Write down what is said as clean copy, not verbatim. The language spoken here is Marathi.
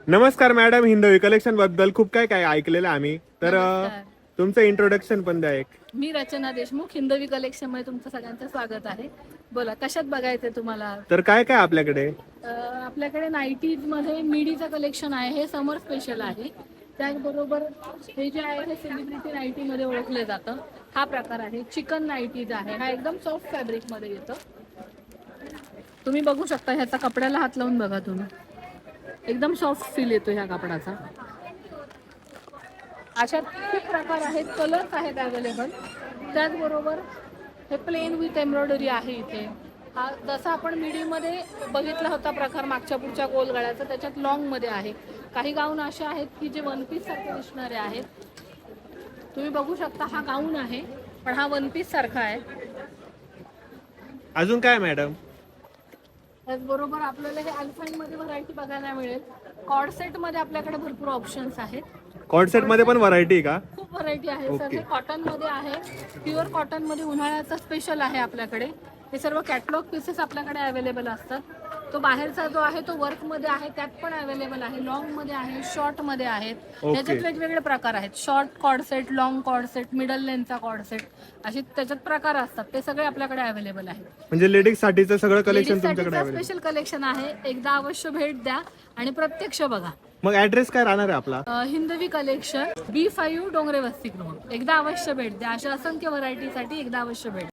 नमस्कार मॅडम, हिंदवी कलेक्शन बद्दल खूप काय काय ऐकलेलं आम्ही तर नमस्कार. तुमचं इंट्रोडक्शन पण द्या एक. मी रचना देशमुख, हिंदवी कलेक्शन मध्ये तुमचं सगळ्यांचं स्वागत आहे. बोला, कशात बघायचंय तुम्हाला? तर काय काय आपल्याकडे? आपल्याकडे नाईटीज मध्ये मिडीचं कलेक्शन आहे, हे समर स्पेशल आहे. त्याचबरोबर हे जे आहे हे सेलिब्रिटी नाईटी मध्ये ओळखलं जातं. हा प्रकार आहे चिकन नाईटीज आहे, हा एकदम सॉफ्ट फॅब्रिक मध्ये येतो. तुम्ही बघू शकता, ह्याचा कपड्याला हात लावून बघा तुम्ही, एकदम सॉफ्ट फील येतो ह्या कपड्याचा. अशा खूप प्रकार आहेत, कलर्स आहेत अवेलेबल. त्याचबरोबर हे प्लेन विथ एम्ब्रॉयडरी आहे इथे. हा जसा आपण मीडियममध्ये बघितला होता प्रकार मागच्या पुढच्या गोल गळ्याचा, त्याच्यात लॉंगमध्ये आहे. काही गाऊन असे आहेत की जे वन पीस सारखे दिसणारे आहेत. तुम्ही बघू शकता, हा गाऊन आहे पण हा वन पीस सारखा आहे. अजून काय मॅडम? त्याचबरोबर आपल्याला हे अल्फाईन मध्ये व्हरायटी बघायला मिळेल. कॉर्ड सेट मध्ये आपल्याकडे भरपूर ऑप्शन्स आहेत. कॉर्ड सेट मध्ये पण व्हरायटी का? खूप व्हरायटी आहे सर. ओके. हे कॉटन मध्ये आहे, प्युअर कॉटन मध्ये उन्हाळ्याचा स्पेशल आहे आपल्याकडे. हे सर्व कॅटलॉग पीसेस आपल्याकडे अवेलेबल असतात. तो बाहेरचा जो आहे तो वर्क मध्ये आहे, त्यात पण अवेलेबल आहे. लॉंग मध्ये आहे, शॉर्ट मध्ये आहेत. ओके. त्याच्यात वेगवेगळे प्रकार आहेत. Short chord set, long chord set, middle लेंथचा कॉर्ड सेट, असे त्याच्यात प्रकार असतात. ते सगळे आपल्याकडे अवेलेबल आहेत. म्हणजे लेडीज साठीचं सगळं कलेक्शन तुमच्याकडे आहे. स्पेशल कलेक्शन आहे. एकदा अवश्य भेट द्या आणि प्रत्यक्ष बघा. मग ऍड्रेस काय राहणार आहे आपला? हिंदवी कलेक्शन B5 डोंगरे वसतिगृह. एकदा अवश्य भेट द्या. अशा असंख्य व्हरायटीसाठी एकदा अवश्य भेट द्या.